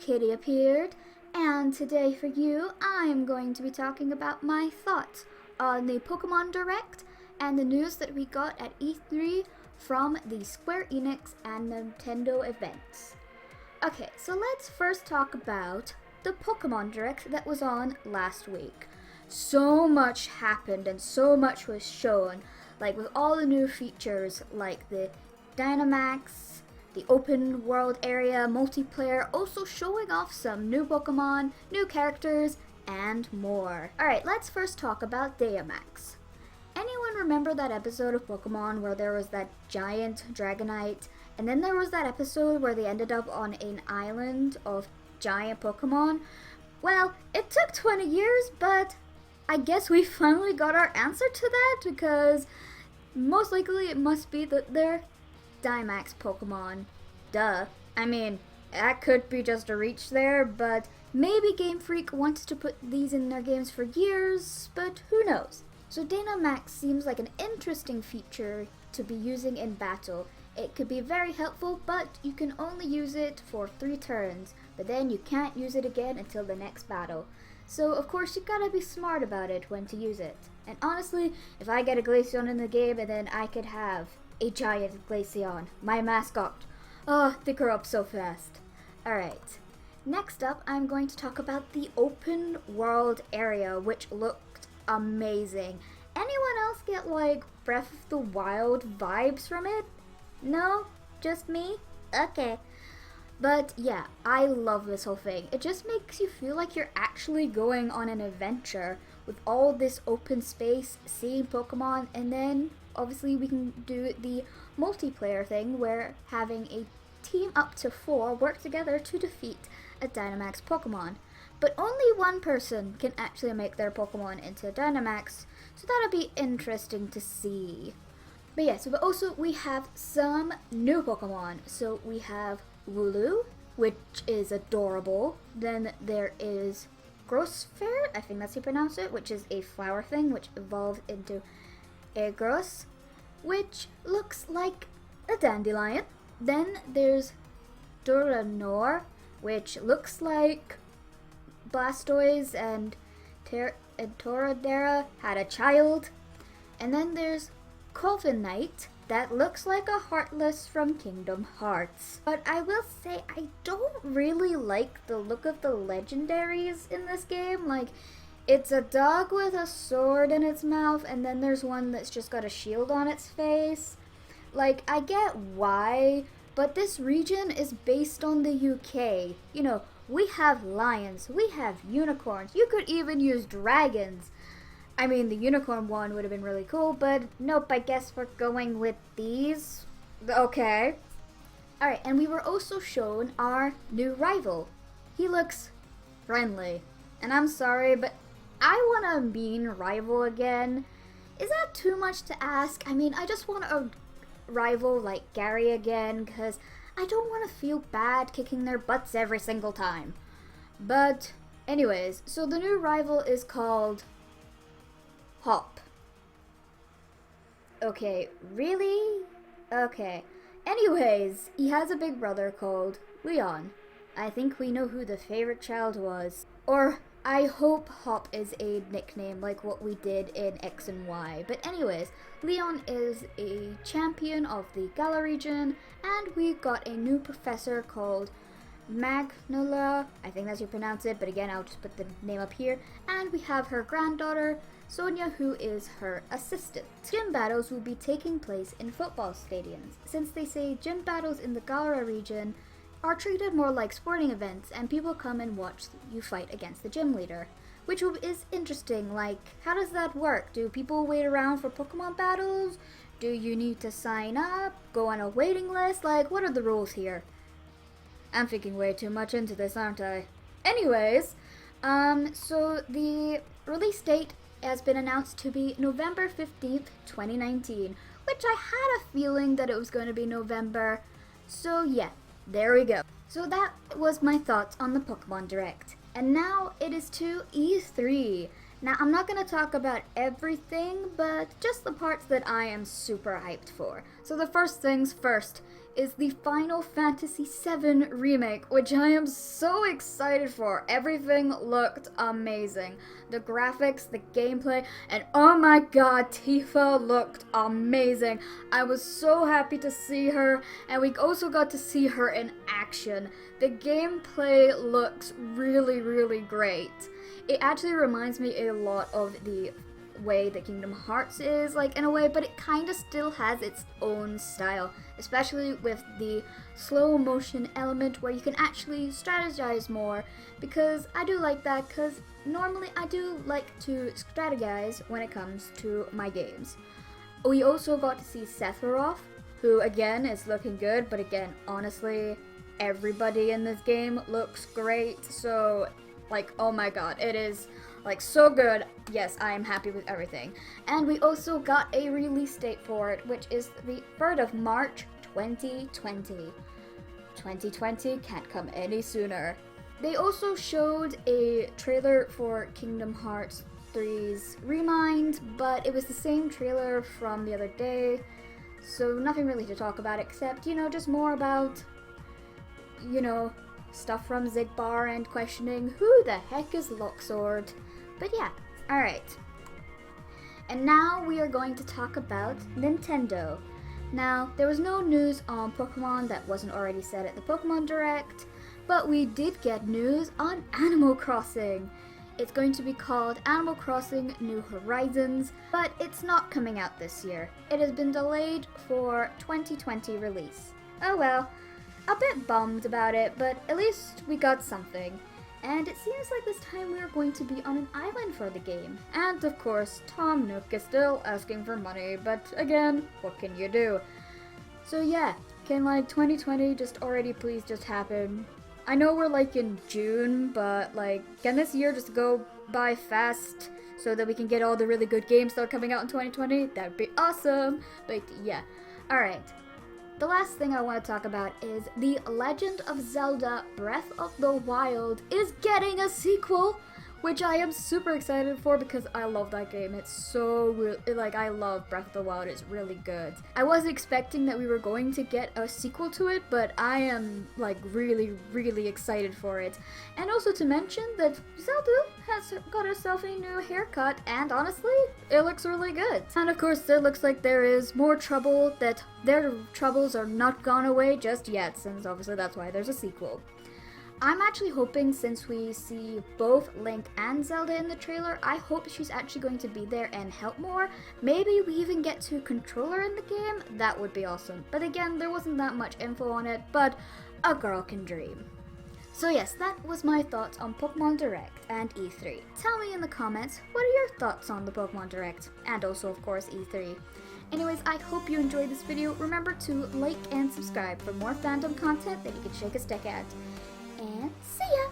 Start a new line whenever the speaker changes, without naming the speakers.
Kitty appeared, and today for you, I am going to be talking about my thoughts on the Pokemon Direct and the news that we got at E3 from the Square Enix and Nintendo events. Okay, so let's first talk about the Pokemon Direct that was on last week. So much happened and so much was shown, like with all the new features like the Dynamax, the open world area, multiplayer, also showing off some new Pokemon, new characters, and more. Alright, let's first talk about Dynamax. Anyone remember that episode of Pokemon where there was that giant Dragonite, and then there was that episode where they ended up on an island of giant Pokemon? Well, it took 20 years, but I guess we finally got our answer to that, because most likely it must be that they're Dynamax Pokemon. Duh. I mean, that could be just a reach there, but maybe Game Freak wants to put these in their games for years, but who knows. So Dynamax seems like an interesting feature to be using in battle. It could be very helpful, but you can only use it for 3 turns, but then you can't use it again until the next battle. So of course you gotta be smart about it when to use it. And honestly, if I get a Glaceon in the game, and then I could have a giant Glaceon, my mascot. Oh, they grow up so fast. Alright, next up I'm going to talk about the open world area, which looked amazing. Anyone else get like Breath of the Wild vibes from it? No? Just me? Okay. But yeah, I love this whole thing. It just makes you feel like you're actually going on an adventure with all this open space, seeing Pokemon, and then obviously we can do the multiplayer thing where having a team up to 4 work together to defeat a Dynamax Pokemon. But only one person can actually make their Pokemon into a Dynamax, so that'll be interesting to see. But yeah, so also we have some new Pokemon. So we have Wooloo, which is adorable. Then there is Grosfair, I think that's how you pronounce it, which is a flower thing which evolved into Egros, which looks like a dandelion. Then there's Duranor, which looks like Blastoise and Toradera had a child. And then there's Corviknight, that looks like a Heartless from Kingdom Hearts. But I will say, I don't really like the look of the legendaries in this game. Like, it's a dog with a sword in its mouth, and then there's one that's just got a shield on its face. Like, I get why, but this region is based on the UK. You know, we have lions, we have unicorns, you could even use dragons. I mean, the unicorn one would have been really cool, but nope, I guess we're going with these. Okay. Alright, and we were also shown our new rival. He looks friendly. And I'm sorry, but I want a mean rival again. Is that too much to ask? I mean, I just want a rival like Gary again, because I don't want to feel bad kicking their butts every single time. But anyways, so the new rival is called Hop. Okay, really? Okay. Anyways, he has a big brother called Leon. I think we know who the favorite child was. Or, I hope Hop is a nickname like what we did in X and Y. But anyways, Leon is a champion of the Galar region, and we got a new professor called Magnola. I think that's how you pronounce it, but again, I'll just put the name up here. And we have her granddaughter, Sonia, who is her assistant. Gym battles will be taking place in football stadiums, since they say gym battles in the Galara region are treated more like sporting events, and people come and watch you fight against the gym leader. Which is interesting. Like, how does that work? Do people wait around for Pokemon battles? Do you need to sign up? Go on a waiting list? Like, what are the rules here? I'm thinking way too much into this, aren't I? Anyways, so the release date has been announced to be November 15th, 2019, which I had a feeling that it was going to be November. So yeah, there we go. So that was my thoughts on the Pokemon Direct. And now it is to E3. Now, I'm not going to talk about everything, but just the parts that I am super hyped for. So the first things first is the Final Fantasy VII Remake, which I am so excited for. Everything looked amazing. The graphics, the gameplay, and oh my god, Tifa looked amazing. I was so happy to see her, and we also got to see her in action. The gameplay looks really, really great. It actually reminds me a lot of the way that Kingdom Hearts is, like, in a way, but it kind of still has its own style, especially with the slow motion element where you can actually strategize more, because I do like that, because normally I do like to strategize when it comes to my games. We also got to see Sephiroth, who again is looking good, but again, honestly, everybody in this game looks great, so like, oh my god, it is like so good. Yes, I am happy with everything. And we also got a release date for it, which is the 3rd of March 2020. 2020 can't come any sooner. They also showed a trailer for Kingdom Hearts 3's Remind, but it was the same trailer from the other day, so nothing really to talk about except, you know, just more about, you know, stuff from Xigbar and questioning who the heck is Luxord. But yeah, alright. And now we are going to talk about Nintendo. Now, there was no news on Pokemon that wasn't already said at the Pokemon Direct, but we did get news on Animal Crossing. It's going to be called Animal Crossing New Horizons, but it's not coming out this year. It has been delayed for 2020 release. Oh well. A bit bummed about it, but at least we got something. And it seems like this time we are going to be on an island for the game. And of course, Tom Nook is still asking for money, but again, what can you do? So yeah, can like 2020 just already please just happen? I know we're like in June, but like, can this year just go by fast so that we can get all the really good games that are coming out in 2020? That would be awesome. But yeah, alright. The last thing I want to talk about is The Legend of Zelda Breath of the Wild is getting a sequel, which I am super excited for because I love that game. It's so, like, I love Breath of the Wild. It's really good. I wasn't expecting that we were going to get a sequel to it, but I am, like, really, really excited for it. And also to mention that Zelda has got herself a new haircut, and honestly, it looks really good. And of course, there looks like there is more trouble, that their troubles are not gone away just yet, since obviously that's why there's a sequel. I'm actually hoping, since we see both Link and Zelda in the trailer, I hope she's actually going to be there and help more. Maybe we even get to control her in the game. That would be awesome. But again, there wasn't that much info on it, but a girl can dream. So yes, that was my thoughts on Pokemon Direct and E3. Tell me in the comments, what are your thoughts on the Pokemon Direct? And also, of course, E3. Anyways, I hope you enjoyed this video. Remember to like and subscribe for more fandom content that you can shake a stick at. And see ya!